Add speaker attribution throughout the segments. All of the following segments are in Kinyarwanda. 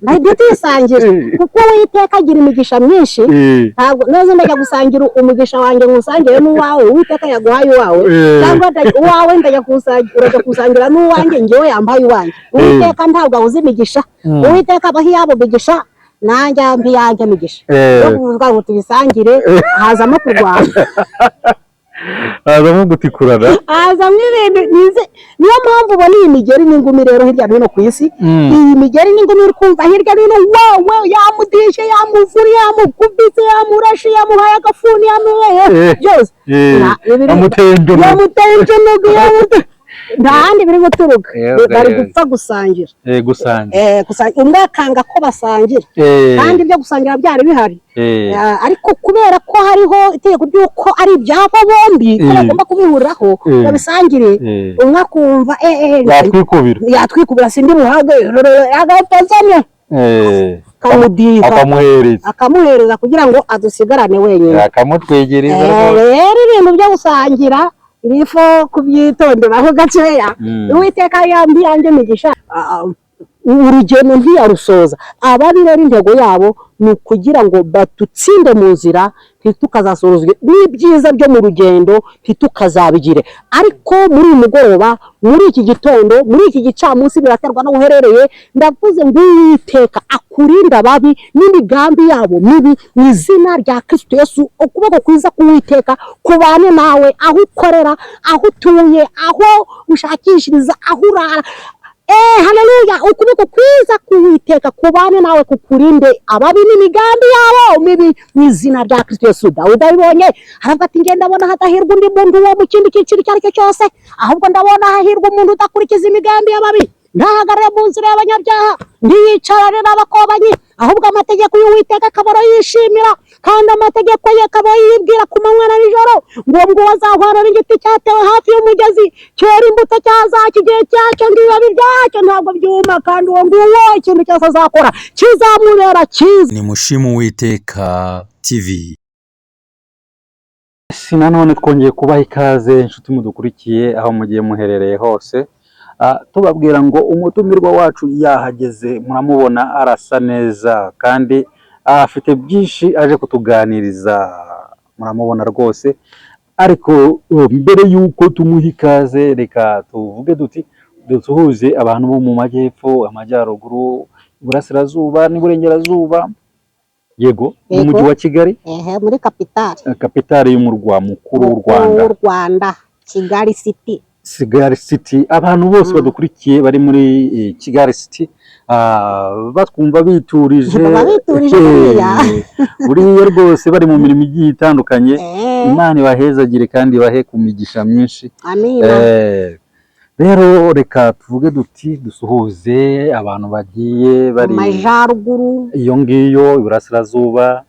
Speaker 1: ntabwo tuyisangira kuko Uwiteka agira imigisha myinshi ntabwo neza ndajya gusangira umugisha wanjye ngusangiye n'uwawe Uwiteka yaguhaye uwawe cyangwa uwawe ndajya kusangira n'uwanjye njyewe yambaye uwanjye Uwiteka ntabwo abuze imigisha Uwiteka abaho yabo migisha nanjye ambi yanjye migisha yo kuvuga ngo tubisangire hazamo kurwana
Speaker 2: hazamo gutikurana
Speaker 1: hazamo ibintu niyo mpamvu ubona iyi migeri n'ingumi rero hirya no hino ku isi iyi migeri n'ingumi uri kumva hirya no hino wowe yamudishe yamuvuri yamukubise yamurashe yamuhaye agafuni byose
Speaker 2: yamuteye
Speaker 1: injonogo nta handi biri guturuka bari gupfa gusangira umwe akanga ko basangira kandi ibyo gusangira byari bihari ariko kubera ko hariho itegeko ry'uko ari ibyabo bombi ko bagomba kubihuriraho babisangire umwe akumva yatwikubira sindi muhage agapazanya akamuhereza kugira ngo adusigarane wenyine
Speaker 2: akamutwegereza
Speaker 1: rero ibintu byo gusangira irifo kubyitonderaho gakeya Uwiteka yambi yanjye migisha urugendo ntiyarusoza abari rero intego yabo ni ukugira ngo batutsinde mu nzira ntitukazasorozwe n'ibyiza byo mu rugendo ntitukazabigire ariko muri uyu mugoroba muri iki gitondo muri iki gicamunsi biraterwa no uherereye ndavuze ngo Uwiteka akurinda ababi n'imigambi yabo mibi mu izina rya Kristo Yesu ukuboko kwiza k'Uwiteka kubane nawe aho ukorera aho utuye aho ushakishiriza aho urara haleluya ukuboko kwiza k'Uwiteka kubane nawe kukurinde ababi n'imigambi yabo mibi mu izina rya Kristo Yesu Dawudi abibonye aravuga ati ngenda ndabona hadahirwa undi muntu wo mu kindi cyiciro icyo ari cyo cyose ahubwo ndabona hahirwa umuntu udakurikiza imigambi y'ababi ndahagarara mu nzira y'abanyabyaha ndiyicarane n'abakobanyi ahubwo amategeko y'Uwiteka akaba yishimira kandi amategeko ye akaba yibwira ku manywa na nijoro ngo azahwana n'igiti cyatewe hafi y'umugezi cyera imbuto cyazaki igihe cyacyo n'ibibabi byacyo ntabwo byuma kandi uwo nguwo ikintu cyose azakora kizamubera cyiza.
Speaker 3: Ni Mushimu Uwiteka TV.
Speaker 2: Nanone twongeye kubaha ikaze inshuti mudukurikiye aho mugiye muherereye hose tubabwira ngo umutumirwa wacu yahageze muramubona arasa neza kandi afite byinshi aje kutuganiriza muramubona rwose ariko mbere yuko tumuha ikaze reka tuvuge dusuhuze abantu bo mu majyepfo amajyaruguru iburasirazuba n'iburengerazuba yego mu mujyi wa Kigali
Speaker 1: muri kapitali
Speaker 2: y'umurwa mukuru w'u
Speaker 1: Rwanda
Speaker 2: Kigali City abantu bose badukurikiye bari muri Kigali City batwumva biturije buriya rwose bari mu mirimo igiye itandukanye Imana ibahezagire kandi ibahe ku migisha myinshi rero reka tuvuge dusuhuze abantu bagiye bari
Speaker 1: mu majyaruguru
Speaker 2: iyo ngiyo iburasirazuba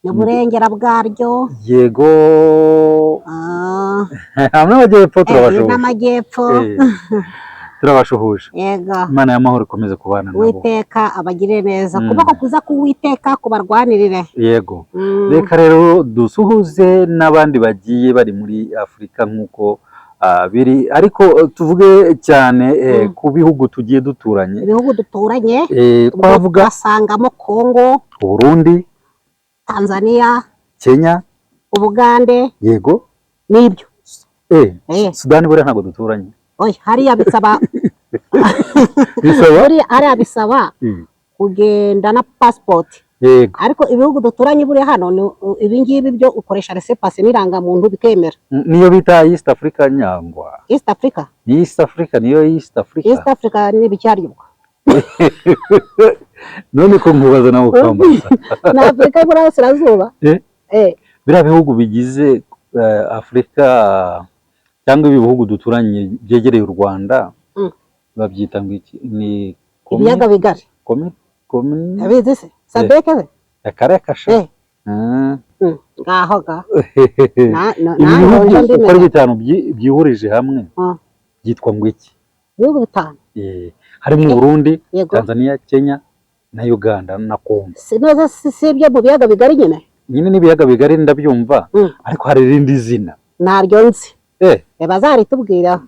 Speaker 1: n'uburengera bwaryo
Speaker 2: yego hamwe n'amajyepfo turabashuhuje
Speaker 1: yego
Speaker 2: Imana y'amahoro ikomeze kubana nabo
Speaker 1: Uwiteka abagire neza kuboko kuza k'Uwiteka kubarwanirire
Speaker 2: yego reka rero dusuhuze n'abandi bagiye bari muri Afurika nk'uko biri ariko tuvuge cyane ku bihugu tugiye duturanye twavuga
Speaker 1: asangamo Kongo
Speaker 2: Burundi
Speaker 1: Tanzania
Speaker 2: Kenya
Speaker 1: Ubugande
Speaker 2: yego
Speaker 1: nibyo
Speaker 2: Sudani buriya ntabwo duturanye
Speaker 1: hariya bisaba hariya bisaba kugenda na passport
Speaker 2: yego
Speaker 1: ariko ibihugu duturanye buriya hano ibi ngibi byo ukoresha laissez-passer n'irangamuntu bikemera
Speaker 2: niyo bita East Africa nyangwa
Speaker 1: East Africa
Speaker 2: niyo East
Speaker 1: Africa ni bicyaribwa
Speaker 2: none ko nkubaza nawe ukambaza
Speaker 1: na Afrika y'Iburasirazuba
Speaker 2: biriya bihugu bigize Afurika cyangwa ibi bihugu duturanye byegereye u Rwanda babyita ngo iki ni
Speaker 1: ibiyaga bigari abizi se sadeke se
Speaker 2: akarekasha
Speaker 1: ngaho ga
Speaker 2: ibihugu uko ari bitanu byihurije hamwe byitwa ngo iki
Speaker 1: ibihugu bitanu
Speaker 2: harimo Burundi Tanzania Kenya na Uganda na Congo
Speaker 1: si ibyo mu biyaga bigari nyine
Speaker 2: n'ibiyaga bigari ndabyumva ariko hari irindi zina
Speaker 1: naryo nzi bazaritubwira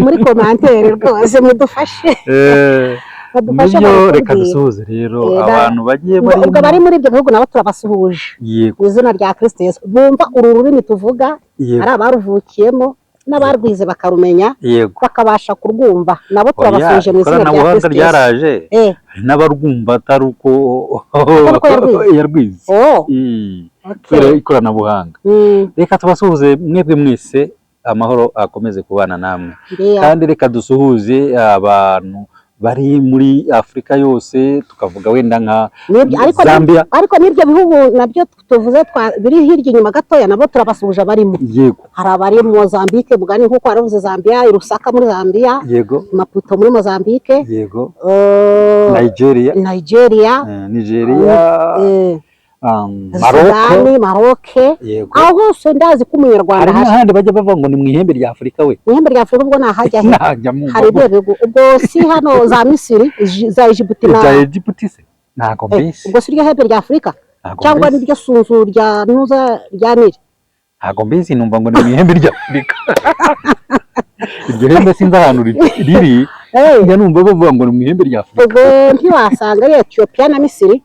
Speaker 1: muri commentaire rwose mudufashe badufashe
Speaker 2: nibyo reka
Speaker 1: bakatubwira.
Speaker 2: dusuhuze rero
Speaker 1: Eh,
Speaker 2: abantu bagiye
Speaker 1: ubwo bari muri ibyo bihugu nabo turabasuhuje
Speaker 2: yego
Speaker 1: mu izina rya Kristo Yesu bumva uru rurimi tuvuga
Speaker 2: yego
Speaker 1: ari abaruvukiyemo n'abarwize bakarumenya
Speaker 2: yego
Speaker 1: bakabasha kurwumva nabo
Speaker 2: oya
Speaker 1: turabasuhuje mu izina rya
Speaker 2: ikoranabuhanga
Speaker 1: Kristo Yesu.
Speaker 2: ryaraje hari n'abarwumva atari uko
Speaker 1: uko
Speaker 2: yarwize
Speaker 1: Oh,
Speaker 2: kubera
Speaker 1: okay.
Speaker 2: ikoranabuhanga
Speaker 1: Mm,
Speaker 2: reka tubasuhuze mwebwe mwese amahoro akomeze kubana namwe
Speaker 1: ndiyo.
Speaker 2: kandi reka dusuhuze abantu bari muri Afurika yose tukavuga wenda nka Zambia
Speaker 1: ariko n'ibyo bihugu nabyo tuvuze biri hirya inyuma gatoya nabo turabasuhuje abarimo.
Speaker 2: yego
Speaker 1: Hari abari mu Mozambique mugani nk'uko waravuze Zambia, i Lusaka muri Zambia,
Speaker 2: yego
Speaker 1: Maputo muri Mozambique,
Speaker 2: yego
Speaker 1: Nigeria,
Speaker 2: Nigeria
Speaker 1: Sudani, Maroc,
Speaker 2: yego
Speaker 1: aho hose ndazi ko umunyarwanda
Speaker 2: hari n'ahandi bajya bavuga ngo ni mu ihembe rya Afurika we
Speaker 1: mu ihembe rya Afurika ubwo nahajya he
Speaker 2: ntajya mu
Speaker 1: hari ibyo bihugu ubwo si hano za Misiri za Djibouti
Speaker 2: bya
Speaker 1: na
Speaker 2: Egypte se ntago mbese
Speaker 1: ubwo si iryo hembe rya Afurika
Speaker 2: ntago
Speaker 1: cyangwa
Speaker 2: mbese
Speaker 1: niryo sunzu rya nuza rya Nili.
Speaker 2: ntago mbese numva ngo ni mu ihembe rya Afurika iryo hembe sinzi ahantu riri njya numva bavuga ngo ni mu ihembe rya Afurika
Speaker 1: ubwo ntiwasanga ari Ethiopia na Misiri.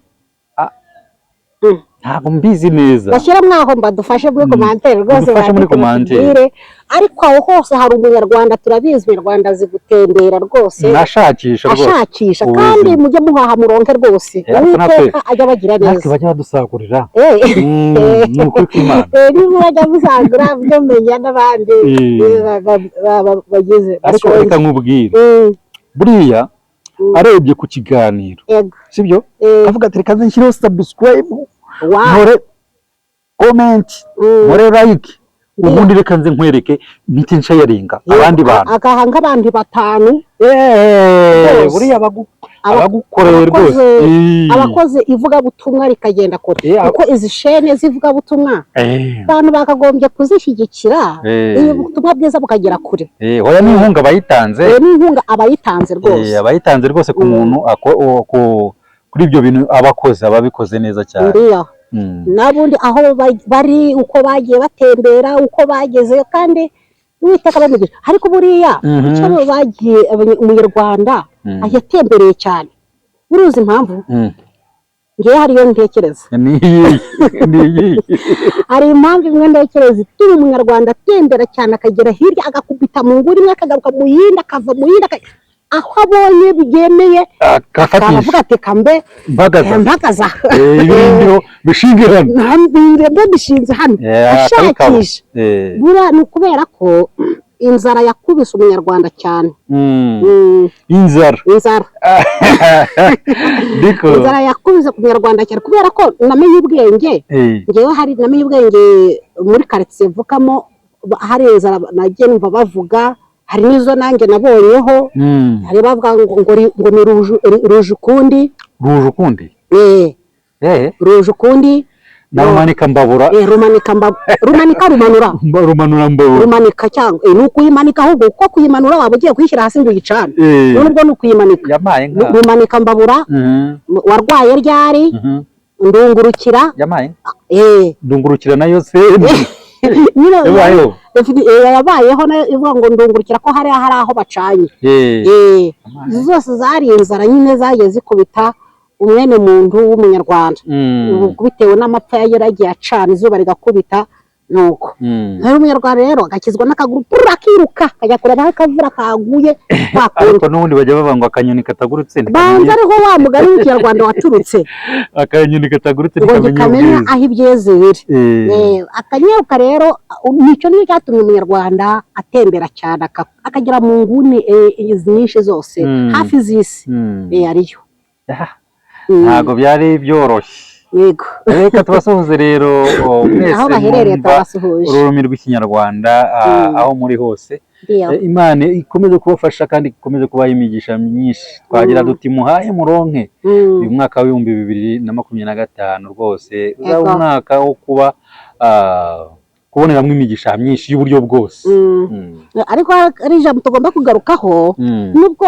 Speaker 2: ntago mbizi neza
Speaker 1: bashyira mwaho mbadufashe muri komantere rwose
Speaker 2: Dufashe muri komantere.
Speaker 1: ariko aho hose hari umunyarwanda turabizi umunyarwanda azi gutembera rwose
Speaker 2: nashakisha rwose
Speaker 1: ashakisha
Speaker 2: ubuzima.
Speaker 1: kandi mujye muhaha muronke rwose
Speaker 2: ariko natwe-
Speaker 1: uwiteka ajya bagira
Speaker 2: natwe
Speaker 1: neza
Speaker 2: bajya badusagurira
Speaker 1: Eh.
Speaker 2: ni ukuri kw'Imana
Speaker 1: niba bajya musagura byo menya n'abandi bagize
Speaker 2: ariko reka nkubwire buriya arebye ku kiganiro
Speaker 1: yego
Speaker 2: sibyo kavuga ati reka nshyireho subscribe
Speaker 1: wow
Speaker 2: nkore comment nkore like ubundi reka nze nkwereke mpite nshayaringa abandi bantu
Speaker 1: agaha nk'abandi batanu
Speaker 2: buriya abagukoreye rwose
Speaker 1: abakoze ivugabutumwa rikagenda kure kuko izi shene z'ivugabutumwa abantu bakagombye kuzishyigikira ubutumwa bwiza bukagera kure
Speaker 2: hoya n'inkunga abayitanze
Speaker 1: n'inkunga abayitanze rwose
Speaker 2: abayitanze rwose ku muntu kuri ibyo bintu abakoze ababikoze neza cyane
Speaker 1: ndiyo n'abundi aho bari uko bagiye batembera uko bagezeyo kandi Uwiteka bamugisha ariko buriya icyo bagiye umunyarwanda yatembereye cyane uruzi impamvu ngewe hariyo ntekereza hari impamvu imwe ntekereza ituma umunyarwanda atembera cyane akagera hirya agakubita mu nguni imwe akagaruka mu yindi akava mu yindi aho abonye bigemeye akavuga ati kambe mpagaza
Speaker 2: ibintu bishinge hano
Speaker 1: ntabwo bishinze hano ashakisha buriya ni ukubera ko inzara yakubise umunyarwanda cyane
Speaker 2: inzara
Speaker 1: yakubise umunyarwanda cyane kubera ko namenye ubwenge ngewe hari namenye ubwenge muri karitsiye mvukamo hari inzara nagiye numva bavuga hari n'izo nanjye nabonyeho hari bavuga ngo ni ruje ukundi ruje ukundi
Speaker 2: na rumanika mbabura
Speaker 1: rumanika cyangwa ni ukuyimanika ahubwo kuko kuyimanura waba ugiye kuyishyira hasi ngo uyicane nubwo ni ukuyimanika rumanika mbabura warwaye ryari
Speaker 2: ndungurukira nayo se
Speaker 1: yabayeho ivuga ngo ndungurukira ko hari aho bacanye zose zari inzara nyine zagiye zikubita umwene muntu w'umunyarwanda bitewe n'amapfa yaragiye acana izuba rigakubita nuko rero umunyarwanda rero agakizwa n'akaguru akiruka akajya kureba aho akavura kaguye
Speaker 2: ariko n'ubundi bajya bavuga ngo akanyoni katagurutse
Speaker 1: banza ariho wa mugani w'ikinyarwanda waturutse
Speaker 2: akanyoni katagurutse
Speaker 1: ntikamenya aho ibyeze biri akanyaruka rero nicyo niyo cyatumye umunyarwanda atembera cyane akagera mu nguni nyinshi zose hafi z'isi ariyo
Speaker 2: ntabwo byari byoroshye
Speaker 1: yego
Speaker 2: reka tubasuhuze rero mwese
Speaker 1: aho baherereye tubasuhuje
Speaker 2: ururimi rw'ikinyarwanda aho muri hose Imana ikomeze kubafasha kandi ikomeze kubaha imigisha myinshi twagira duti muhaye muronke uyu mwaka w'ibihumbi 2025 rwose uzaba umwaka wo kuba kuboneramo imigisha myinshi y'uburyo bwose
Speaker 1: ariko ari ijambo tugomba kugarukaho nubwo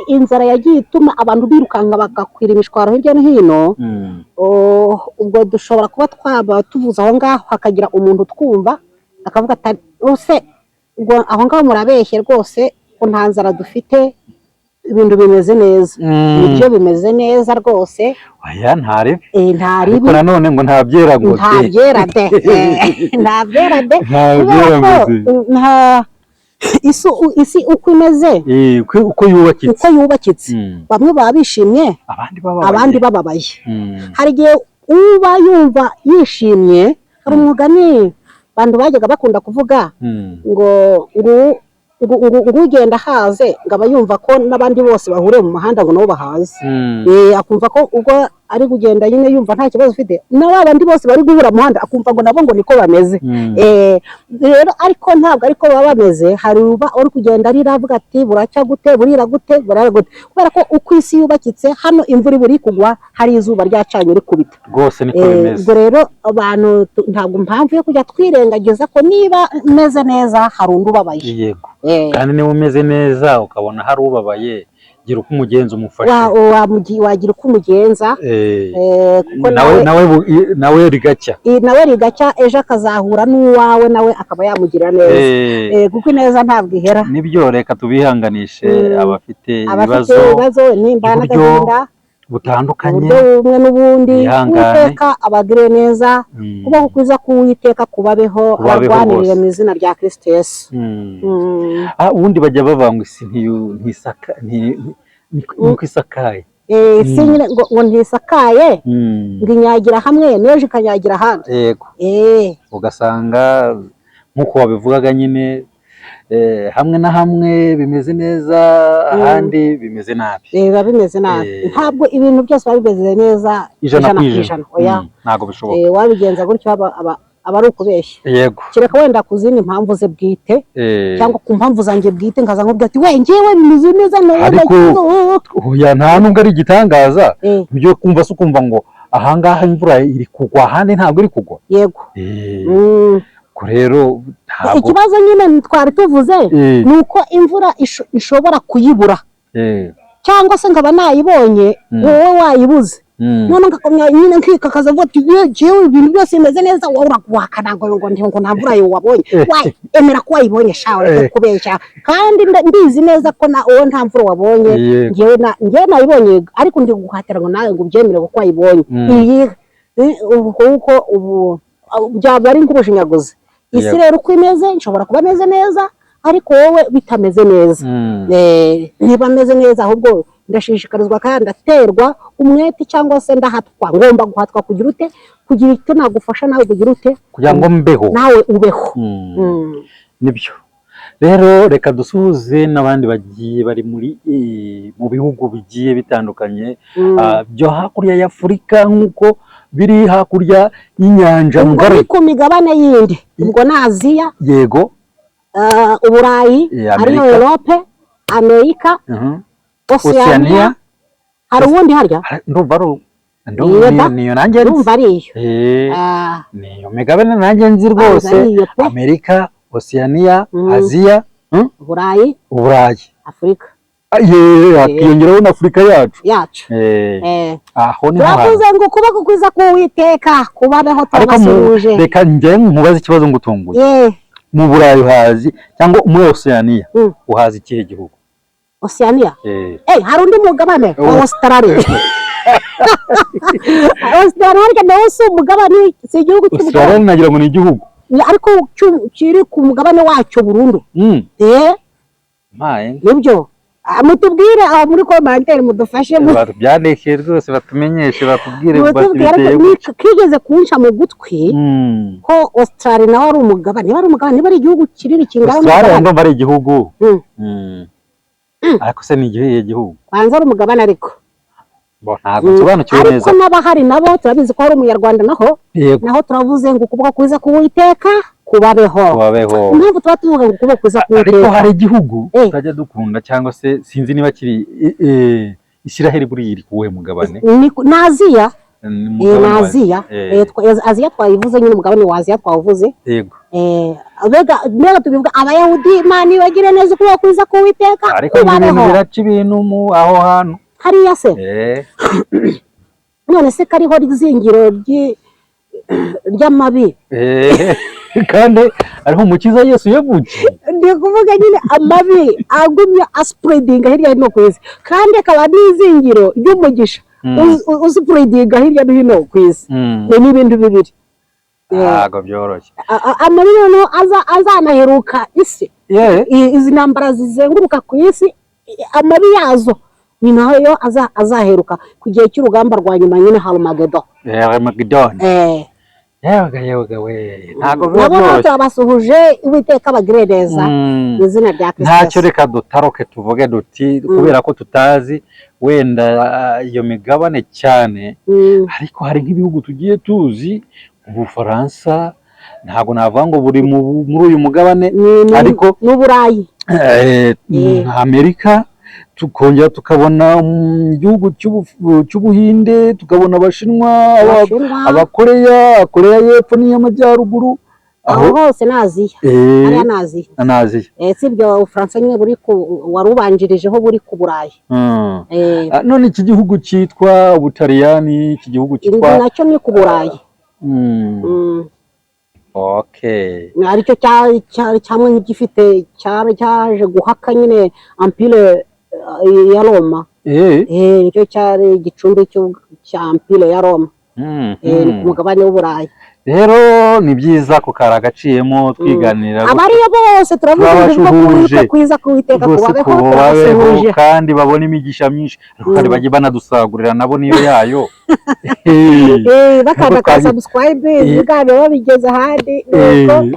Speaker 1: inzara yagiye ituma abantu birukanka bagakwira imishwaro hirya no hino ubwo dushobora kuba twaba tuvuze aho ngaho hakagira umuntu twumva akavuga ati use ubwo aho ngaho murabeshye rwose ko nta nzara dufite ibintu bimeze neza. Ibyo bimeze neza rwose.
Speaker 2: Oya ntaribi.
Speaker 1: Ntaribi.
Speaker 2: Ariko nanone ngo nta byera ngo
Speaker 1: nta byera de. Nta byera de. Nta isi uko imeze,
Speaker 2: uko yubakitse,
Speaker 1: bamwe baba bishimye abandi bababaye. Hari igihe uba yumva yishimye, hari umugani abantu bajyaga bakunda kuvuga ngo ugenda haze ngo aba yumva ko n'abandi bose bahuriye mu muhanda ngo nabo bahaze. Akumva ko ubwo ari kugenda nyine yumva nta kibazo ufite, n'abandi bose bari guhura mu muhanda akumva ngo nabo ngo niko bameze. Rero ariko ntabwo ariko baba bameze. Hari uba uri kugenda arira avuga ati buracya gute, burira gute, burara gute, kubera ko uko isi yubakitse hano imvura iburi kugwa, hari izuba ryacanye rikubita
Speaker 2: rwose niko bimeze.
Speaker 1: Ubwo rero abantu ntabwo mpamvu yo kujya twirengagiza ko niba umeze neza hari undi ubabaye.
Speaker 2: Yego. Kandi niba umeze neza ukabona hari ubabaye, gira uko umugenza umufashe.
Speaker 1: Wagira uko umugenza.
Speaker 2: Kuko nawe rigacya.
Speaker 1: Nawe rigacya, ejo akazahura n'uwawe nawe akaba yamugira neza. Kuko neza ntabwo ihera.
Speaker 2: Nibyo, reka tubihanganishe abafite ibibazo
Speaker 1: nimba n'agahinda
Speaker 2: butandukanye,
Speaker 1: uburyo bumwe n'ubundi. Uwiteka abagire neza, kubaho kwiza k'Uwiteka kubabeho, abarwanirire mu izina rya Kristo Yesu.
Speaker 2: Ubundi bajya bavuga ngo isi ntisakaye.
Speaker 1: Isi nyine ngo ntisakaye, ngo inyagira hamwe n'ejo ikanyagira ahandi.
Speaker 2: Yego. Ugasanga nk'uko wabivugaga nyine, hamwe na hamwe bimeze neza, ahandi bimeze nabi.
Speaker 1: Biba bimeze nabi. Ntabwo ibintu byose biba bimeze neza
Speaker 2: ijana ku ijana. Ntabwo bishoboka.
Speaker 1: Wabigenza gutyo aba ari ukubeshya.
Speaker 2: Yego.
Speaker 1: Kereka wenda ku zindi mpamvu ze bwite, cyangwa ku mpamvu zanjye bwite nkaza nkubwira ati we njyewe bimeze neza nawe.
Speaker 2: Ariko nta nubwo ari igitangaza. Ibyo kumva se ukumva ngo ahangaha imvura iri kugwa, ahandi ntabwo iri kugwa.
Speaker 1: Yego.
Speaker 2: Rero ntabwo
Speaker 1: ikibazo nyine twari tuvuze ni uko imvura ishobora kuyibura, cyangwa se nkaba nayibonye wowe wayibuze. None ngakomya nyine nkikakaza vuga ati jewe ibintu byose bimeze neza, wowe uraguhakana ngo nta mvura yo wabonye. Emera ko wayibonye shawe kubeshya, kandi ndizi neza ko wowe nta mvura wabonye. Ngewe nayibonye, ariko ndi guhatira ngo nawe ngo ubyemere ko wayibonye. Ubu byaba ari nk'ubushinyaguzi. Isi rero uko imeze nshobora kuba ameze neza, ariko wowe bitameze neza. Niba ameze neza, ahubwo ndashishikarizwa kandi ndaterwa umwete, cyangwa se ndahatwa, ngomba guhatwa kugira ute, kugira icyo nagufasha nawe kugira ute,
Speaker 2: kugira ngo mbeho
Speaker 1: nawe ubeho.
Speaker 2: Nibyo rero, reka dusuhuze n'abandi bagiye bari mu bihugu bigiye bitandukanye byo hakurya ya Afurika, nk'uko biri hakurya y'inyanja ngari
Speaker 1: ku migabane yindi. Ubwo ni Aziya.
Speaker 2: Yego.
Speaker 1: Uburayi, ariyo Europe, Amerika, Oceania. Hari ubundi harya
Speaker 2: niyo nanjye niyo migabane nanjye nzi rwose. Amerika, Oceania, Aziya,
Speaker 1: Uburayi, Afurika.
Speaker 2: Hakiyongeraho na Afurika yacu. Aho ni
Speaker 1: turavuze ngo kubako kwiza k'Uwiteka kubabeho tubasuje.
Speaker 2: Reka njye nkubaze ikibazo ngutunguye. Mu Burayi uhazi, cyangwa muri Oceania uhazi ikihe gihugu?
Speaker 1: Oceania? Hari undi mugabane wa Australia. Australia nawo si umugabane, si igihugu cy'umugabane.
Speaker 2: Australia nagira ngo ni igihugu,
Speaker 1: ariko kiri ku mugabane wacyo burundu. Nibyo. Mutubwire aho muri commentaire, mudufashe
Speaker 2: byandike rwose, batumenyeshe, batubwire
Speaker 1: kigeze kunsha mu gutwi ko Australia nawe ari umugabane. Niba ari igihugu kinini kingana
Speaker 2: Australia, ndumva ari igihugu. Ariko se ni igihe gihugu
Speaker 1: kwanza ari umugabane, ariko
Speaker 2: ntabwo nsobanukiwe neza.
Speaker 1: Ariko n'abahari nabo turabizi ko ari umunyarwanda, naho turavuze ngo ukuboko kwiza k'Uwiteka kubabeho. Impamvu tuba tuvuga ngo ukuboko kwiza k'Uwiteka,
Speaker 2: ariko hari igihugu tutajya dukunda, cyangwa se sinzi niba kiri Isiraheli buriya iri kuwuhe mugabane?
Speaker 1: Aziya. Aziya twayivuze nyine, umugabane wa Aziya twawuvuze.
Speaker 2: Yego.
Speaker 1: Mbega tubivuga abayahudi, Imana ibagire neza, ukuboko kwiza k'Uwiteka
Speaker 2: ariko ibintu biraca ibintu aho hantu
Speaker 1: hariya se. none se kariho izingiro ry'amabi.
Speaker 2: kandi ariho umukiza Yesu yavukiye.
Speaker 1: ndi kuvuga nyine amabi agumye aspreadinga hirya no ku isi kandi akaba n'izingiro ry'umugisha uspreadinga hirya no hino ku isi. Ni ibintu bibiri
Speaker 2: ntabwo byoroshye.
Speaker 1: Amabi noneho azanaheruka isi, izi ntambara zizenguruka ku isi amabi yazo ni nayo azaheruka ku gihe cy'urugamba rwa nyuma nyine Harmageddon.
Speaker 2: Harmageddon yewe we ntabwo
Speaker 1: byoroshye. Turabasuhuje Uwiteka abagire neza mu izina rya Kristo.
Speaker 2: Ntacyo reka dutaroke tuvuge duti kubera ko tutazi wenda iyo migabane cyane, ariko hari nk'ibihugu tugiye tuzi Ubufaransa, ntabwo navuga ngo buri muri uyu mugabane, ariko
Speaker 1: n'Uburayi,
Speaker 2: Amerika, tukongera tukabona igihugu cy'Ubuhinde, tukabona Abashinwa, Abakoreya, Koreya y'Epfo n'iy'Amajyaruguru,
Speaker 1: aho hose n'Aziya. Hariya n'Aziya. Sibyo Ubufaransa nyine wari ubanjirijeho buri ku Burayi.
Speaker 2: None iki gihugu cyitwa Ubutaliyani, iki gihugu cyitwa
Speaker 1: nacyo ni ku Burayi.
Speaker 2: Okay.
Speaker 1: Aricyo cyamwe nk'igifite cyaje guhaka nyine Empire ya Roma. Nicyo cyari igicumbi cya Empire ya Roma. Ku mugabane w'Uburayi.
Speaker 2: Rero ni byiza ko karagaciyemo twiganira
Speaker 1: abariyo bose turavuga kwiza kuwiteka
Speaker 2: kubabeho kandi babona imigisha myinshi, kandi bagiye banadusagurira nabo niyo yayo.
Speaker 1: Bakanda ka subscribe biganiro babigeze ahandi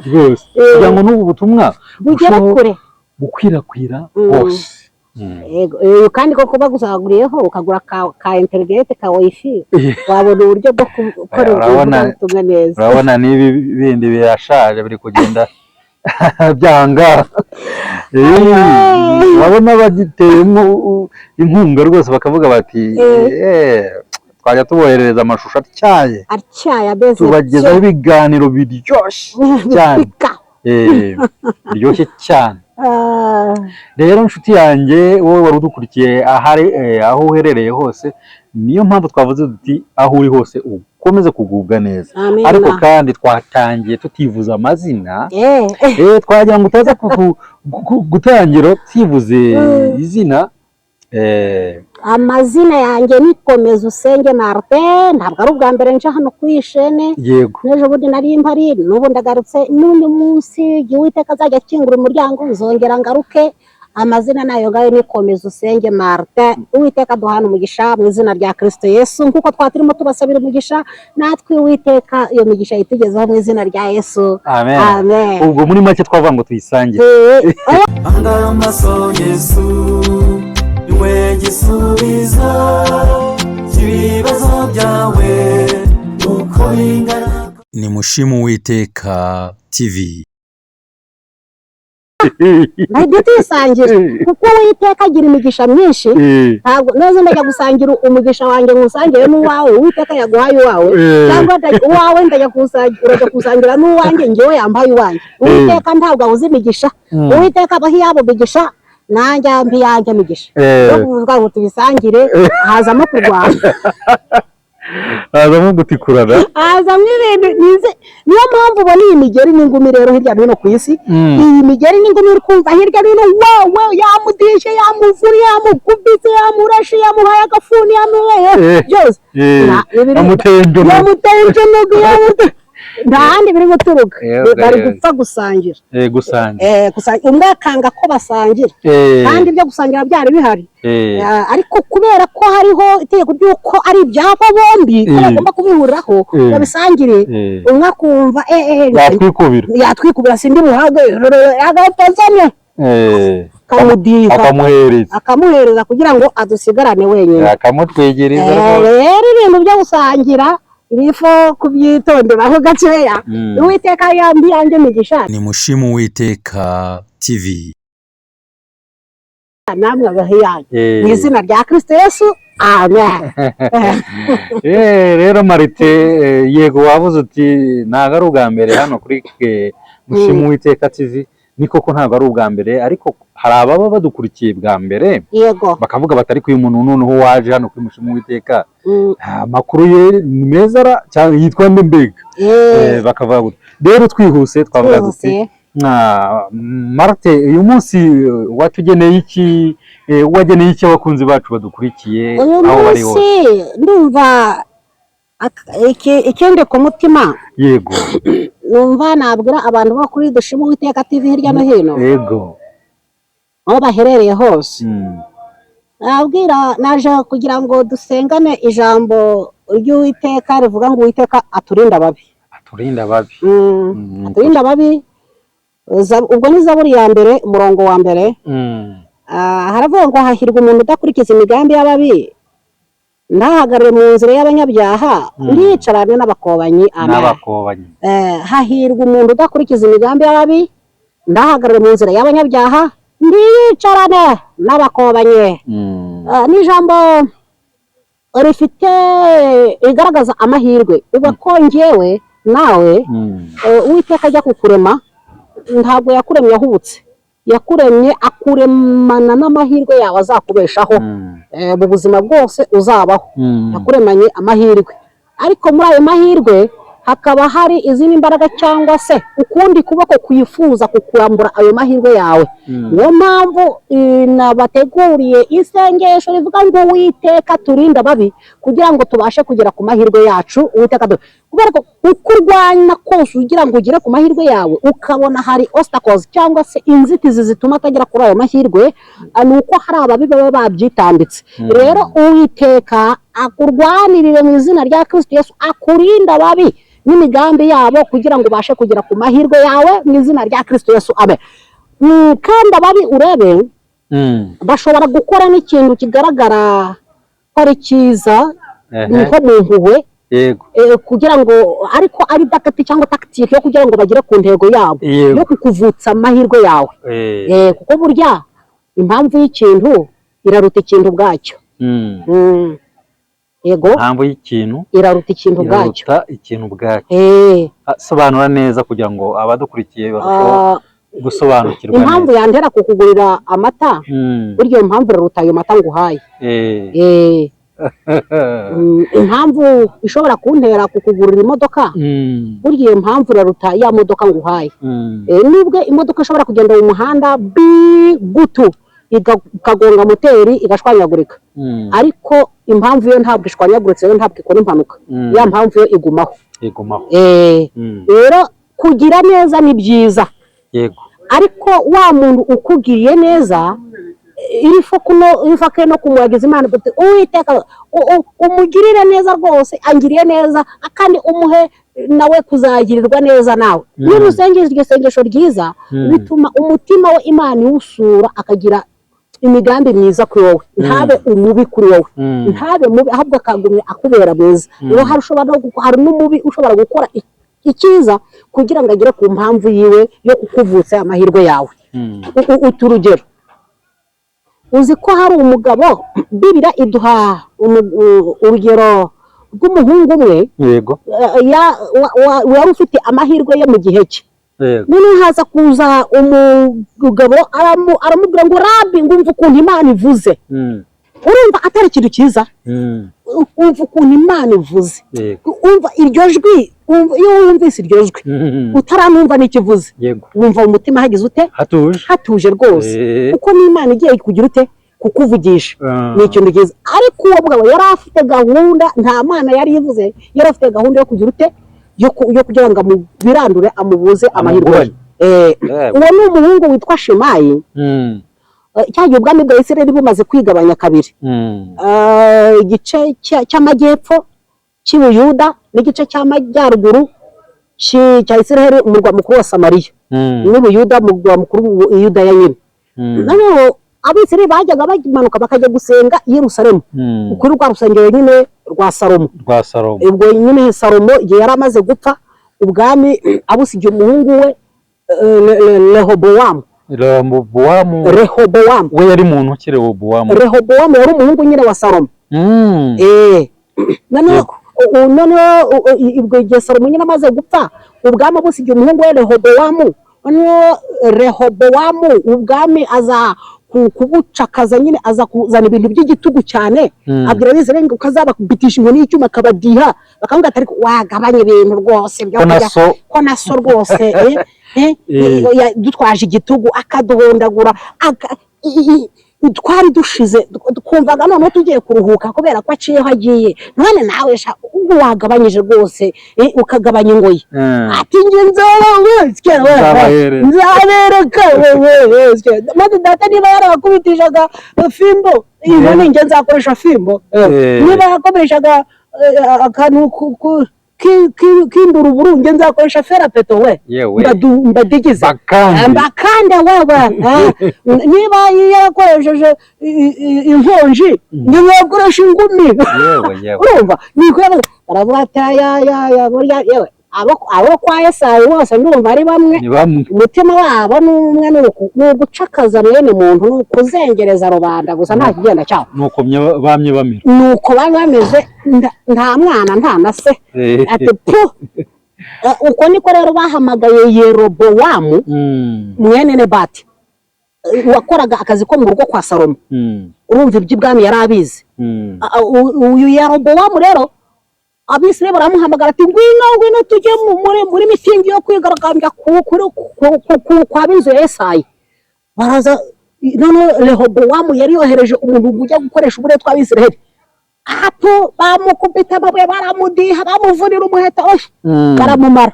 Speaker 2: rwose kugira ngo n'ubu butumwa
Speaker 1: bugere kure
Speaker 2: bukwirakwira hose.
Speaker 1: Kandi koko bagusaguriyeho ukagura ka internet ka wifi wabona uburyo bwo gukora ubutumwa neza.
Speaker 2: Urabona nibi bindi birashaje biri kugenda byanga. Urabona bagiteye inkunga rwose bakavuga bati twajya tuboherereza amashusho atyaye tubagezaho ibiganiro biryoshye cyane, biryoshye cyane. Rero inshuti yanjye wowe wari udukurikiye aho uherereye hose, niyo mpamvu twavuze duti aho uri hose ukomeze kugubwa neza. Ariko kandi twatangiye tutivuza amazina, twagira ngo utaza gutangira twivuze izina.
Speaker 1: Amazina yanjye ni Komeza Usenge Martin, ntabwo ari ubwa mbere nje hano ku ishene.
Speaker 2: Yego.
Speaker 1: N'ejo bundi nari mpari, n'ubu ndagarutse, n'undi munsi Uwiteka azajya akingura umuryango nzongera ngaruke. Amazina nayo ngayo ni Komeza Usenge Martin. Uwiteka duhana umugisha mu izina rya Kristo Yesu, nkuko twaturimo tubasabira umugisha, natwe Uwiteka iyo migisha itugezeho mu izina rya Yesu.
Speaker 2: Amen. Ubwo muri make twavuga ngo tuyisangire.
Speaker 4: Amaso Yesu niwe gisubizo cy'ibibazo byawe uko ingana.
Speaker 3: Ni Mushimu Uwiteka TV.
Speaker 1: Ntabwo tuyisangira kuko Uwiteka agira imigisha myinshi. Ntabwo neza ndajya gusangira umugisha wanjye ngusangire n'uwawe. Uwiteka yaguhaye uwawe, cyangwa uwawe ndajya kusangira n'uwanjye ngewe yambaye uwanjye. Uwiteka ntabwo abuze imigisha. Uwiteka abaho iyabo migisha, nanjye yanjye migisha. Yo kuvuga ngo tubisangire hazamo kurwana.
Speaker 2: Hazamo gutikurana,
Speaker 1: hazamo ibintu niyo mpamvu ubona iyi migeri n'ingumi rero hirya no hino ku isi. Iyi migeri n'ingumi uri kumva hirya no hino, wowe yamudishe, yamuvuri, yamukubise, yamurashe, yamuhaye agafuni, byose yamuteye injogo, nta handi biri guturuka. Bari gupfa gusangira. Umwe akanga ko basangira, kandi ibyo gusangira byari bihari. Ariko kubera ko hariho itegeko ry'uko ari ibyabo bombi ko bagomba kubihuriraho babisangire, umwe akumva yatwikubira sindi buhage agapazanye, akamuhereza kugira ngo adusigarane wenyine,
Speaker 2: akamutwegereza.
Speaker 1: Rero ibintu byo gusangira irifo kubyitonderaho gakeya. Uwiteka yambi yanjye migisha.
Speaker 3: Ni Mushimu Uwiteka TV.
Speaker 1: Namwe abahiyanjye mu izina rya Kristo Yesu. Amen.
Speaker 2: Rero Marite, yego wavuze uti ntabwo ari ubwa mbere hano kuri Mushimu Uwiteka TV. Ni koko ntabwo ari ubwa mbere, ariko hari ababa badukurikiye bwa mbere,
Speaker 1: yego,
Speaker 2: bakavuga batari ko uyu muntu noneho waje hano kuri Mushimu Uwiteka amakuru ye ni meza cyangwa yitwa nde mbega, bakavuga rero twihuse twavuga duti Marthe uyu munsi watugeneye iki wageneye iki abakunzi bacu badukurikiye aho bari hose
Speaker 1: ndumva ikende ku mutima
Speaker 2: yego
Speaker 1: numva nabwira abantu bo kuri Dushime Uwiteka TV hirya no hino
Speaker 2: yego
Speaker 1: aho baherereye hose nabwira naje kugira ngo dusengane ijambo ry'Uwiteka rivuga ngo Uwiteka aturinda ababi aturinda ababi ubwo ni Zaburi ya mbere umurongo wa mbere haravuga ngo hahirwa umuntu udakurikiza imigambi y'ababi ntahagarare mu nzira y'abanyabyaha ndicarane n'abakobanyi hahirwa umuntu udakurikiza imigambi y'ababi ntahagarare mu nzira y'abanyabyaha ndicarane n'abakobanyi n'ijambo rifite rigaragaza amahirwe uba ko njyewe nawe Uwiteka ajya kukurema ntabwo yakuremye ahubutse yakuremye akuremana n'amahirwe yawe azakubeshaho mu buzima bwose uzabaho yakuremanye amahirwe ariko muri ayo mahirwe hakaba hari izindi mbaraga cyangwa se ukundi kuboko kuyifuza kukurambura ayo mahirwe yawe niyo mpamvu nabateguriye isengesho rivuga ngo Uwiteka turinda ababi kugira ngo tubashe kugera ku mahirwe yacu Uwiteka kubera ko uko urwanya kose ugira ngo ugere ku mahirwe yawe ukabona hari obstacles cyangwa se inzitizi zituma atagera kuri ayo mahirwe ni uko hari ababi baba babyitambitse rero Uwiteka akurwanirire mu izina rya Kristo Yesu akurinda ababi n'imigambi yabo kugira ngo ubashe kugera ku mahirwe yawe mu izina rya Kristo Yesu amen kandi ababi urebe bashobora gukora n'ikintu kigaragara ko ari cyiza nko mu mpuhwe kugira ngo ariko ari dakati cyangwa tactique yo kugira ngo bagere ku ntego yabo yo kukuvutsa amahirwe yawe kuko burya impamvu y'ikintu iraruta ikintu ubwacyo yego
Speaker 2: impamvu y'ikintu
Speaker 1: iraruta ikintu ubwacyo
Speaker 2: sobanura neza kugira ngo abadukurikiye barusheho gusobanukirwa
Speaker 1: impamvu yantera kukugurira amata burya iyo mpamvu iraruta ayo mata nguhaye impamvu ishobora kuntera kukugurira imodoka burya iyo mpamvu iraruta ya modoka nguhaye nubwo imodoka ishobora kugenda mu muhanda gutu ikagonga moteri igashwanyagurika ariko impamvu yo ntabwo ishwanyaguritse yo ntabwo ikora impanuka ya mpamvu yo igumaho rero kugira neza ni byiza ariko wa muntu ukugiriye neza ifake no kumwagiza Imana Uwiteka umugirire neza rwose angiriye neza kandi umuhe nawe kuzagirirwa neza nawe niba usengeje iryo sengesho ryiza bituma umutima we Imana iwusura akagira imigambi myiza kuri wowe ntabe umubi kuri wowe ntabe mubi ahubwo akagumya akubera mwiza rero hari n'umubi ushobora gukora icyiza kugira ngo agere ku mpamvu yiwe yo kukuvutsa amahirwe yawe uturugero uzi ko hari umugabo Bibiliya iduha urugero rw'umuhungu umwe wari ufite amahirwe ye mu gihe cye noneho haza kuza umugabo aramubwira ngo Rabi ngumva ukuntu Imana ivuze urumva atari ikintu cyiza umva ukuntu Imana ivuze umva iryo jwi iyo wumvise iryo jwi utaranumva n'ikivuze wumva mu mutima hagize ute hatuje rwose kuko n'Imana igiye kugira ute kukuvugisha ni ikintu cyiza ariko uwo mugabo yari afite gahunda nta Mana yari ivuze yari afite gahunda yo kugira ute yo kugira ngo birandure amubuze amahirwe uwo ni umuhungu witwa Shimayi cyagiye ubwami bwa Isirayeli bumaze kwigabanya kabiri igice cy'amajyepfo cy'Ubuyuda n'igice cy'amajyaruguru cya Isirayeli umurwa mukuru wa Samariya n'Ubuyuda umurwa mukuru w'Uyuda ya nyine noneho Abisirayeli bajyaga bamanuka bakajya gusenga i Yerusalemu kuri rwa rusengero nyine rwa Salomo ubwo nyine Salomo igihe yari amaze gupfa ubwami abusigiye umuhungu we Rehobowamu we
Speaker 2: yari muntu ki Rehobowamu
Speaker 1: yari umuhungu nyine wa Salomo noneho igihe Salomo nyine amaze gupfa ubwami abusigiye umuhungu we Rehobowamu ubwami aza kubucakaza nyine aza kuzana ibintu by'igitugu cyane abwira Abisirayeli ngo kazabakubitisha inkoni y'icyuma akabadiha bakavuga ati ariko wagabanye ibintu rwose byo ko naso rwose dutwaje igitugu akaduhondagura twari dushize twumvaga none tugiye kuruhuka kubera ko aciyeho agiye none nawe ubwo wagabanyije rwose ukagabanya ingoyi ati nge nzabereka maze data niba yarabakubitishaga fimbo none nge nzakoresha fimbo niba yakoreshaga akantu kinduru nge nzakoresha ferapeto we mbadigize mbakande wewe niba yarakoresheje inkonji nge nzakoresha ingumi urumva niko baravuga ati yewe abo kwa Yesayi bose ndumva ari bamwe umutima wabo n'umwe n'ugucakaza mwene muntu n'ukuzengereza rubanda gusa nta kigenda cyawo
Speaker 2: nuko bamye bamera
Speaker 1: nuko bameze nta mwana nta na se ati uko niko rero bahamagaye Yerobowamu mwene Nebati wakoraga akazi ko mu rugo kwa Salomo urumva iby'ibwami yari abizi uyu Yerobowamu rero Abisirayeli baramuhamagara ati ngwino tujye muri mitingi yo kwigaragambya kwa binzu ya Yesayi baraza none Rehobowamu yari yohereje umuntu ujya gukoresha uburetwa Abisirayeli apo bamukubita amabuye baramudiha bamuvunira umuheta baramumara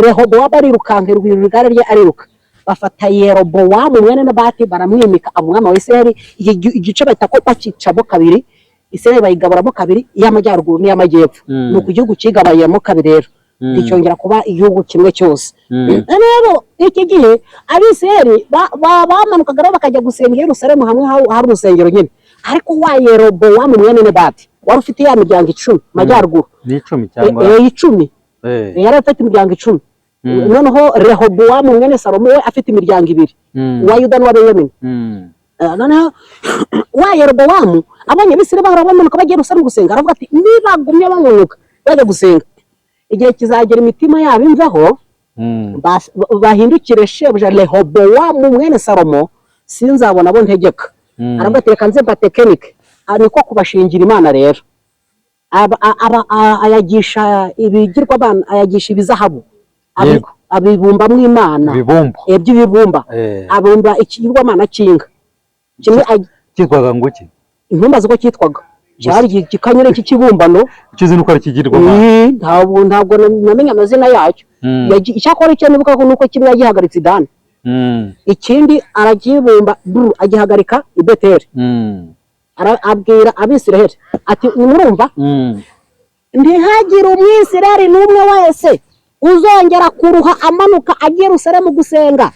Speaker 1: Rehobowamu arirukankira igare rye ariruka bafata Yerobowamu mwene Nebati baramwimika umwami wa Isirayeli igice batako bakicamo kabiri Isirayeli bayigaburamo kabiri y'amajyaruguru n'iy'amajyepfo nuko igihugu kigabayemo kabiri rero gicyongera kuba igihugu kimwe cyose rero iki gihe Abisirayeli bamanukaga rero bakajya gusenga i Yerusalemu hamwe hari urusengero nyine ariko wa Yerobowamu mwene Nebati wari ufite ya miryango 10 majyaruguru
Speaker 2: ni 10 cyangwa
Speaker 1: 10 yari afite imiryango 10 noneho Rehobowamu mwene Salomo we afite imiryango 2 wa Yuda n'uwa Benyamini noneho wa Yerobowamu abanye Abisirayeli barabamanuka bagiye Yerusalemu gusenga aravuga ati nibagumye bamanuka bajya gusenga igihe kizagera imitima yabo imveho bahindukire shebuja Rehobowamu mwene Salomo sinzabona bo ntegeka aravuga ati reka nze mbatekenike niko kubashingira Imana rero ayagisha ibigirwa abana ayagisha ibizahabu abibumba mu Imana by'ibibumba abumba ikigirwamana kinga kimwe
Speaker 2: cyitwaga ngo iki
Speaker 1: intumba ziko cyitwaga cyari gikanyure cy'ikibumbano
Speaker 2: kizi nuko ari kigirwa
Speaker 1: ntabwo namenye amazina yacyo icyakora icyo nibuka ko nuko kimwe yagihagaritse idani ikindi aragibumba agihagarika i Beteli abwira Abisirayeli ati murumva ntihagire umwisirayeli n'umwe wese uzongera kuruha amanuka agiye Yerusalemu gusenga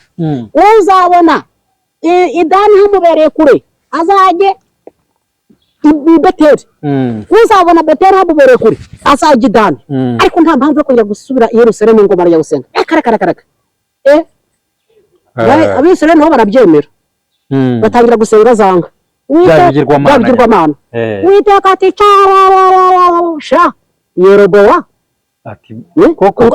Speaker 1: uzabona idani hamubereye kure azajye i Beteli uzabona Beteli hamubereye kure azajye idani ariko nta mpamvu yo kongera gusubira i Yerusalemu ngo barajya gusenga karaka Abisirayeli nabo barabyemera batangira gusenga zanga Witeka Witeka ati sha Yerobowamu
Speaker 2: ati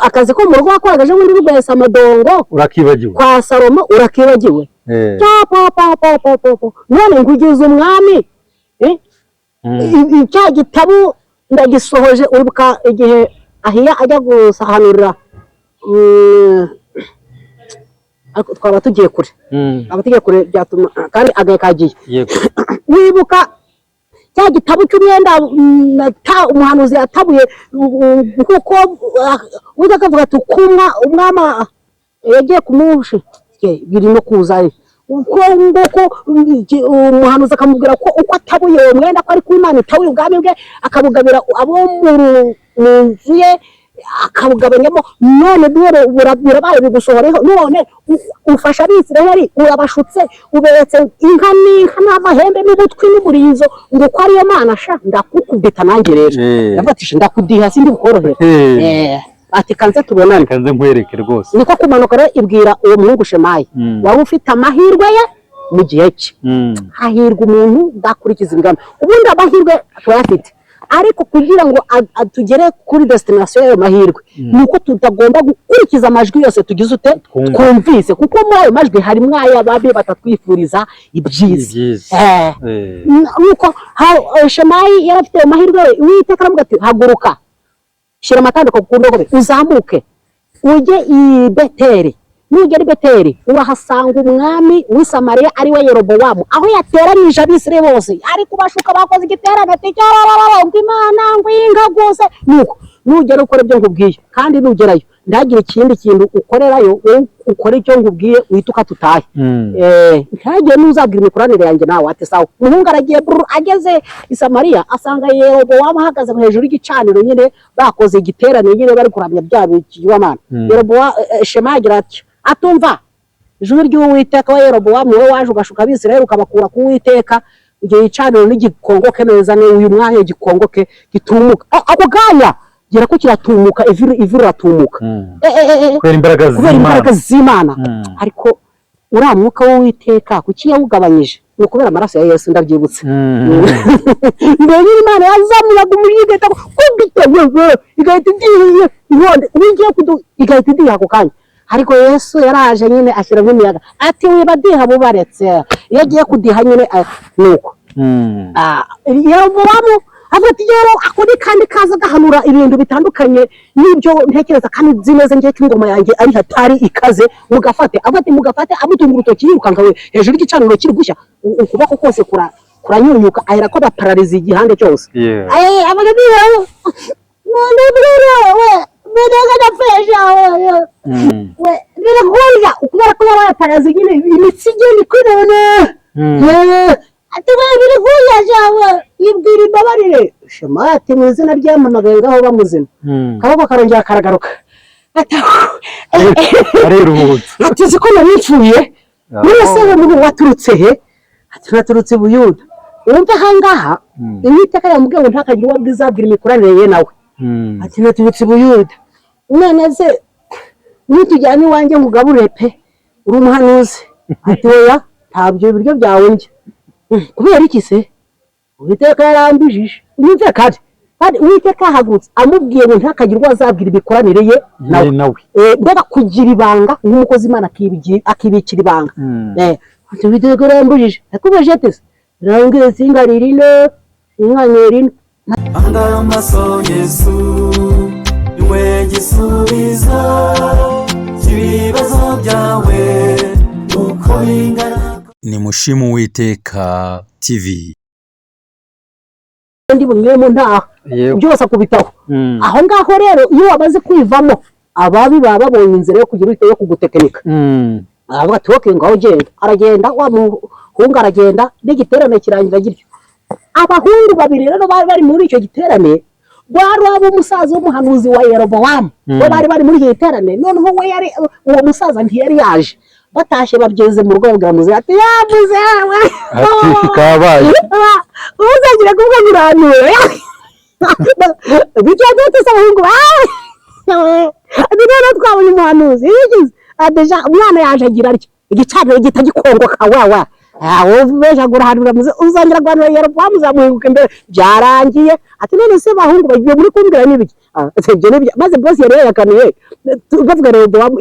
Speaker 1: akazi ko mu rugo wakoraga bundi rugwesa amadongo
Speaker 2: urakibagiwe
Speaker 1: kwa Salomo urakibagiwe none ngugize umwami cya gitabu ndagisohoje uribuka igihe Ahiya ajya gusahanurira twaba tugiye kure abatugiye kure byatuma kandi agaye kagiye wibuka cya gitabu cy'umwenda umuhanuzi yatabuye kuko ujya kavuga ati kumwa umwama yagiye kumushi birimo kuza uko ngoko umuhanuzi akamubwira ko uko atabuye uwo mwenda ko ari ku Imana itabuye ubwami bwe akabugabira abo mu nzu ye akabugabanyamo none burabaye bigusohoreho none ufasha Abisirayeli urabashutse uberetse inka n'amahembe n'ubutwi n'uburizo ngo ko ariyo Mana sha ndakukubita nanjye rero yafatisha ndakudiha sindi bukorohere ati kanze tubonane
Speaker 2: kanze nkwereke rwose
Speaker 1: niko kumanuka rero ibwira uwo muhungu Shemayi wari ufite amahirwe ye mu gihe cye hahirwa umuntu ndakurikiza ingamba ubundi amahirwe turayafite ariko kugira ngo tugere kuri destination y'ayo mahirwe nuko tutagomba gukurikiza amajwi yose tugize ute twumvise, kuko muri ayo majwi harimo ayababi batatwifuriza ibyiza. Nuko Shemayi yarafite amahirwe, Uwiteka aravuga ati haguruka, shyira amatandiko ku ndogobe uzamuke ujye i Beteli. Nugera i Beteli urahasanga umwami w'i Samariya ari we Yerobowamu, aho yateranije Abisirayeli bose, ariko bashuka bakoze igiterane ngo Imana ngo inka rwose. Nuko nugera ukora ibyo nkubwiye, kandi nugerayo ndagira ikindi kintu ukorerayo, ukora icyo nkubwiye uhita ukatutahe. Ntagiye n'uzabwira imikoranire yanjye nawe ati sawa. Umuhungu aragiye ageze i Samariya asanga Yerobowamu ahagaze hejuru y'igicaniro nyine bakoze igiterane nyine bari kuramya bya bigirwamana. Shemayi agira ati atumva ijuru ry'Uwiteka wa Yerobowamu, wowe waje ugashuka Abisirayeli ukabakura ku Uwiteka, igihe gicaniro n'igikongoke neza, uyu mwanya gikongoke gitumuka. Ako kanya gera ko kiratumuka, ivu riratumuka
Speaker 2: kubera imbaraga
Speaker 1: z'Imana. Ariko uriya mwuka w'Uwiteka kuki yawugabanyije? Ni ukubera amaraso ya Yesu, ndabyibutse. Mbere y'Imana yazamuraga umuriro igahita igahita idiha inkonde igahita idiha ako kanya, ariko Yesu yaraje nyine ashyiramo imiyaga ati wibadiha bubaretse. Iyo agiye kudiha nyine nuko Yerobowamu avuga ati rero ako ni kandi kaza gahanura ibintu bitandukanye n'ibyo ntekereza, kandi nzi neza ngiye ko ingoma yanjye ari hatari ikaze. Mugafate avuga ati mugafate amutunga urutoki yirukanka hejuru y'igicaniro kiri gushya, ukuboko kose kuranyunyuka ahera ko baparariza igihande cyose. Avuga ati kubera ko yaba yatarazi nyine imitsi igenda ikurana ati we biri kuya jawe yibwira imbabarire. Shemayi ati mu izina ry'Imana ngaho bamuzina, kaboko karongera karagaruka
Speaker 2: ariruhutse
Speaker 1: ati siko nabipfuye nese mu waturutse he? Ati naturutse i Buyuda. Wumva ahangaha Uwiteka yamubwiye ngo ntakagira uwo abwizabwira imikoranire ye nawe. Ati naturutse i Buyuda, none se nitujyana iwanjye ngugaburire pe, uri umuhanuzi? Ati oya, ntabyo ibiryo byawe njye. Kubera iki se? Uwiteka yarambijije. Unyumve kandi Uwiteka yahagurutse amubwiye ngo ntakagira uwo azabwira imikoranire ye nawe. Mbega kugira ibanga nk'umukozi Imana akibikira ibanga. Ati Uwiteka yarambijije. Yakubajije ati se rangire singaririno inkanyerino.
Speaker 4: Andara amaso Yesu niwe gisubizo cy'ibibazo byawe uko ingana.
Speaker 3: Ni Mushimu Uwiteka TV.
Speaker 1: Ndi bumwemo ntaho byose akubitaho. Aho ngaho rero iyo wabaze kwivamo ababi baba babonye inzira yo kugira yo kugutekinika. Avuga ati okay ngaho genda. Aragenda wa muhungu aragenda n'igiterane kirangira gityo. Abahungu babiri rero bari muri icyo giterane, wari umusaza w'umuhanuzi wa Yerobowamu, bari muri icyo giterane. Noneho we yari uwo musaza ntiyari yaje, batashye bageze mu rugo bw'amuze ati yavuze
Speaker 2: ati kabaye
Speaker 1: uzagira kuvuga biranure bijyanye n'utse abahungu none twabonye umuhanuzi yigize adeja umwana yaje agira atyo igicaniro gitagikongoka wawa beja gurahanura muze uzangira gwanura Yerobowamu zamuhinguka imbere byarangiye. Ati none se bahungu bagiye muri kumbwira n'ibiki? Sebye n'ibyo maze boss yari yakaniye bavuga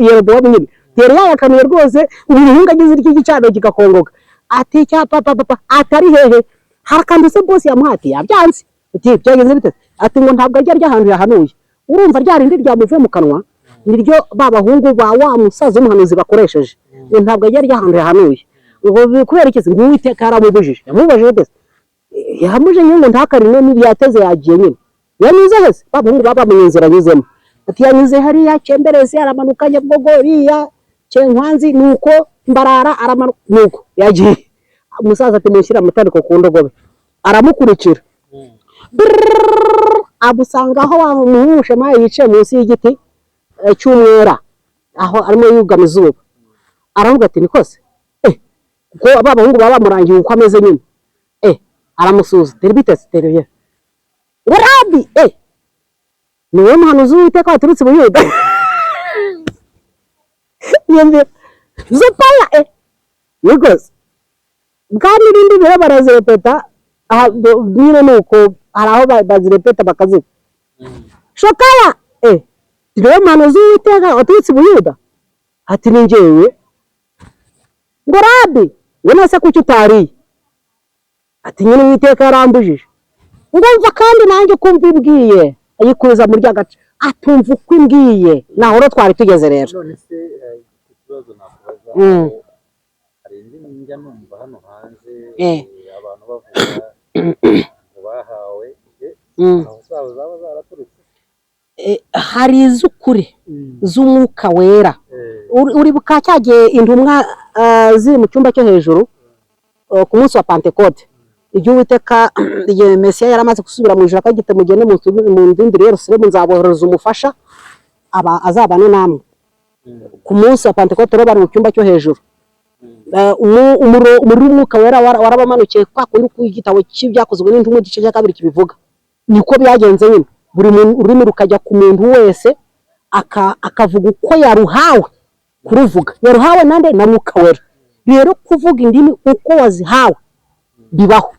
Speaker 1: Yerobowamu nyine yari yakaniye rwose umuhungu agize iki gicaniro kigakongoka. Ati cyapa papa atari hehe harakandi se boss yamuhati yabyanze. Ati byageze bite? Ati ngo ntabwo ajya ahantu yahanuye. Urumva ryarindi ryamuvuye mu kanwa niryo babahungu ba wa musaza w'umuhanuzi bakoresheje. Ntabwo ajya ahantu yahanuye. Ngo kubera iki ngo Uwiteka yaramubujije. Yamubujije bese yamuje nyine ntakarine n'ibiyateze yagiye nyine yanyuze hese babahungu baba mu nzira nyuzemo. Ati yanyuze hariya Cyemberezi aramanuka Nyabwogoriya Cyenkwanzi nuko Mbarara aramanuka nuko yagiye. Umusaza ati mushyira amatandiko ku ndogobe aramukurikira abusanga aho umuhungu Shemayi yicaye munsi y'igiti cy'umwera aho arimo yugama izuba. Aravuga ati nikose ko abahungu baba murangiye uko ameze nyine aramusuza terbitese teruye urabi niwe muhanuzi w'Uwiteka waturutse mu Buyuda yembe zopaya yigose bwani rindi bire barazepeta nyine nuko hari aho bazirepeta bakaziga shokaya rero mpanuzi w'Uwiteka waturutse i Buyuda ati ni njyewe ngo Rabi we nase kuki utariye ati nyine Uwiteka yarambujije ngo mva kandi nanjye kumva ibwiye ayikuza muri ryagace atumva uko imbwiye naho ro twari tugeze rero
Speaker 2: none se ikibazo nakubaza hari indi njya numva hano hanze abantu bavuga bahawe aho zaba zaraturutse
Speaker 1: hari iz'ukuri z'umwuka wera uri bukacyagiye intumwa ziri mu cyumba cyo hejuru ku munsi wa Pentecote igihe Uwiteka igihe Mesiya yaramaze gusubira mu ijuru akagita mugende mu ndindiro Yerusalemu nzabohereza umufasha azabane namwe ku munsi wa Pentecote rero bari mu cyumba cyo hejuru umuriro w'umwuka wera warabamanukiye kwa kundi ku igitabo cy'ibyakozwe n'intumwa igice cya 2 kibivuga niko byagenze nyine buri muntu ururimi rukajya ku muntu wese akavuga uko yaruhawe kuruvuga yaruhawe nande na mwuka wera rero kuvuga indimi uko wazihawe bibaho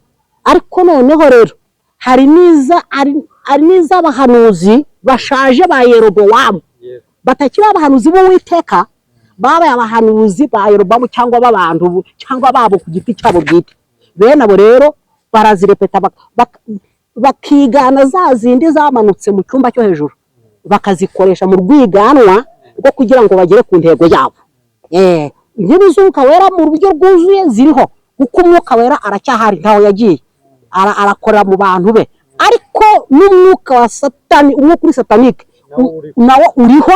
Speaker 1: ariko noneho rero hari niza abahanuzi bashaje ba Yerobowamu batakira abahanuzi b'Uwiteka babaye abahanuzi ba Yerobowamu cyangwa b'abantu cyangwa babo ku giti cyabo bwite bene abo rero barazirepeta bakigana za zindi zamanutse mu cyumba cyo hejuru bakazikoresha mu rwiganwa rwo kugira ngo bagere ku ntego yabo n'iz'umwuka wera mu buryo bwuzuye ziriho kuko umwuka wera aracyahari ntaho yagiye arakorera mu bantu be ariko n'umwuka wa Satani umwe kuri satanike nawo uriho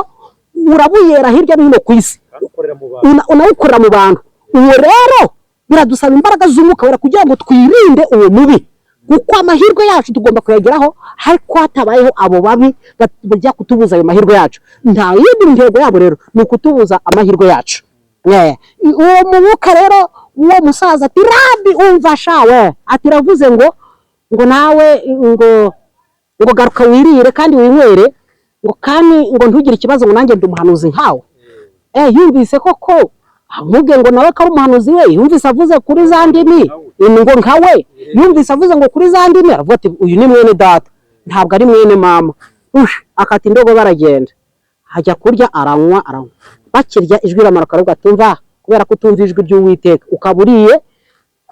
Speaker 1: urabuyera hirya no hino ku isi unawukorera mu bantu uwo rero biradusaba imbaraga z'umwuka wera kugira ngo twirinde uwo mubi kuko amahirwe yacu tugomba kuyageraho ariko hatabayeho abo babi bajya kutubuza ayo mahirwe yacu nta yindi ntego yabo rero ni ukutubuza amahirwe yacu uwo mwuka rero uwo musaza ati Rabi umva shawe ati ravuze ngo nawe ngo garuka wirire kandi winywere ngo kandi ngo ntugire ikibazo ngo nanjye ndumuhanuzi nkawe yumvise koko ahubwo ngo nawe ko ari umuhanuzi we yumvise avuze kuri za ndimi ngo nkawe yumvise avuze ngo kuri za ndimi aravuga ati uyu ni mwene data ntabwo ari mwene mama akati indogo baragenda hajya kurya aranywa bakirya ijwi ramararuka aravuga ati umva kubera ko utumva ijwi ry'Uwiteka ukaburiye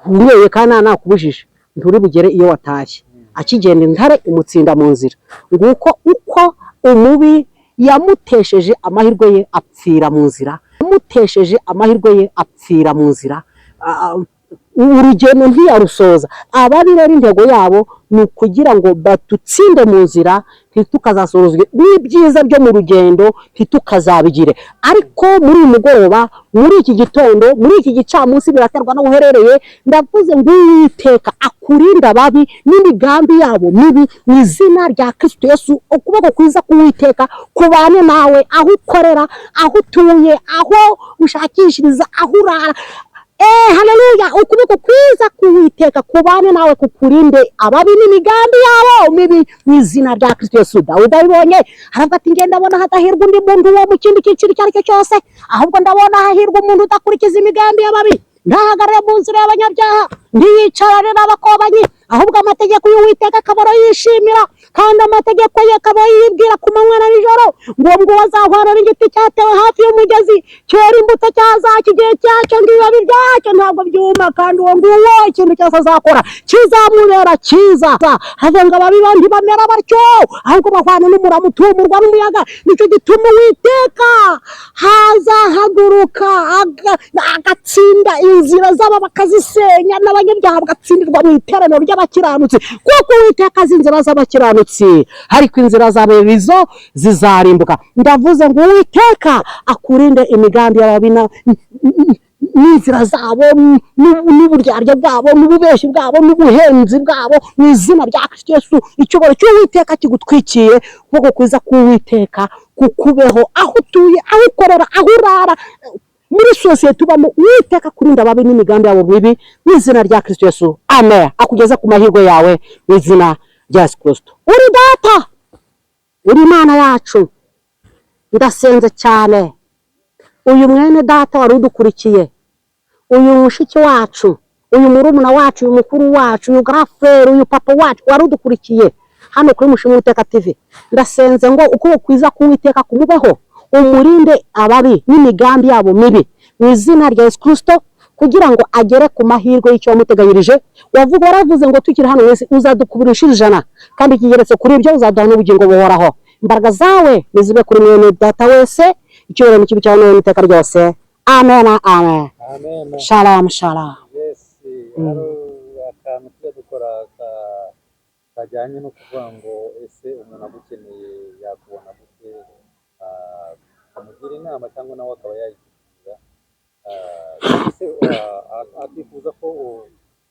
Speaker 1: unyweye kandi nakubujije nturi bugere iyo watashye akigenda intare imutsinda mu nzira nguko uko umubi yamutesheje amahirwe ye apfira mu nzira urugendo ntiyarusoza abari rero intego yabo ni ukugira ngo batutsinde mu nzira ntitukazasorozwe n'ibyiza byo mu rugendo ntitukazabigire ariko muri uyu mugoroba muri iki gitondo muri iki gicamunsi biraterwa no uherereye ndavuze ngo Uwiteka akurinda ababi n'imigambi yabo mibi mu izina rya Kristo Yesu ukuboko kwiza k'Uwiteka kubane nawe aho ukorera aho utuye aho ushakishiriza aho urara haleluya ukuboko kwiza k'Uwiteka kubane nawe kukurinde ababi n'imigambi yabo mibi mu izina rya Kristo Yesu Dawidi abibonye aravuga ati ngenda ndabona hadahirwa undi muntu wo mu kindi cyiciro icyo ari cyo cyose ahubwo ndabona hahirwa umuntu udakurikiza imigambi y'ababi ntahagarare mu nzira y'abanyabyaha ntiyicarane n'abakobanyi ahubwo amategeko y'Uwiteka akaba yishimira kandi amategeko ye akaba yibwira ku manywa na nijoro ngo wazahwana n'igiti cyatewe hafi y'umugezi cyera imbuto cyazacyo igihe cyacyo n'ibibabi byacyo ntabwo byuma kandi uwo nguwo ikintu cyose azakora kizamubera cyiza havuga ngo ababi bandi bamera batyo ahubwo bahwana n'umurama utumurwa n'umuyaga nicyo gituma Uwiteka hazahaguruka agatsinda inzira z'aba bakazisenya n'abanyabyaha bagatsindirwa mu iteraniro ry'abakiranutsi kuko Uwiteka azi inzira z'abakiranutsi ariko inzira z'ababizo zizarimbuka ndavuze ngo Uwiteka akurinde imigambi y'ababi n'inzira zabo n'uburyarya bwabo n'ububeshyi bwabo n'ubuhenzi bwabo mu izina rya Kristo Yesu icyubahiro cy'Uwiteka kigutwikiye kuko kwiza k'Uwiteka kukubeho aho utuye aho ukorera aho urara muri sosiyete tubamo Uwiteka kurinda ababi n'imigambi yabo mibi mu izina rya Kristo Yesu amen akugeza ku mahirwe yawe mu izina rya Yesu Kristo uri data uri Imana yacu ndasenze cyane uyu mwene data wari udukurikiye uyu mushiki wacu uyu murumuna wacu, uyu mukuru wacu, uyu grafere, uyu papa wacu wari udukurikiye hano kuri Mushima Uwiteka TV, ndasenze ngo uko kwiza k'Uwiteka kumubeho, umurinde ababi n'imigambi yabo mibi mu izina rya Yesu Kristo, kugira ngo agere ku mahirwe y'icyo wamuteganyirije. Waravuze ngo tukiri hano mwese uzadukubirisha 100, kandi kigeretse kuri ibyo uzaduha n'ubugingo buhoraho. Imbaraga zawe nizibe kuri mwene data wese, icyubahiro n'ikibi cyawe n'ibintu iteka ryose. Amen, amen.
Speaker 2: Amen.
Speaker 1: Shalom, shalom.
Speaker 2: Yes, hari akantu tujya dukora kajyanye no kuvuga ngo ese umuntu agukeneye yakubona gute, amugira inama cyangwa nawe akaba yayikurikiza, ese akifuza ko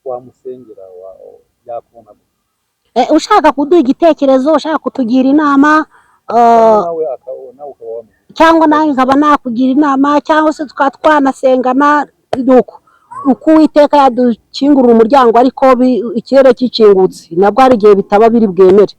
Speaker 2: wamusengera yakubona gute?
Speaker 1: Ushaka kuduha igitekerezo, ushaka kutugira inama,
Speaker 2: nawe ukaba wamenya,
Speaker 1: cyangwa nawe nkaba nakugira inama, cyangwa se tukaba twanasengana uko Uwiteka yadukingurira umuryango ariko ikirere kikingutse, nabwo hari igihe bitaba biri bwemere.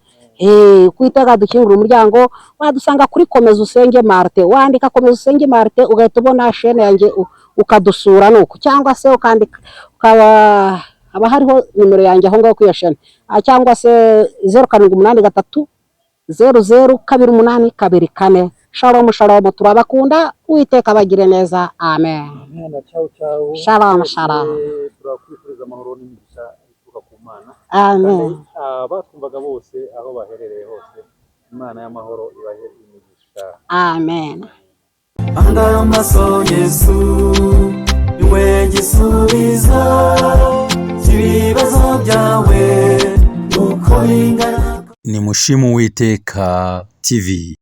Speaker 1: Uko Uwiteka yadukingurira umuryango, wadusanga kuri Komeza Usenge Martin, wandika Komeza Usenge Martin ugahita ubona chaîne yanjye ukadusura nuko, cyangwa se ukandika haba hariho nimero yanjye aho ngaho kuri iyo chaîne, cyangwa se 0783 002824. Shalom, shalom, turabakunda, Uwiteka abagire neza. Amen.
Speaker 2: Ciao ciao.
Speaker 1: Shalom, shalom.
Speaker 2: Turakwifuriza amahoro n'imigisha ituruka ku Mana.
Speaker 1: Amen.
Speaker 2: Batwumvaga bose aho baherereye hose, Imana y'amahoro ibahe imigisha.
Speaker 1: Amen.
Speaker 4: Anga amaso Yesu niwe gisubizo cy'ibibazo byawe uko ingana.
Speaker 3: Ni Mushima Uwiteka TV.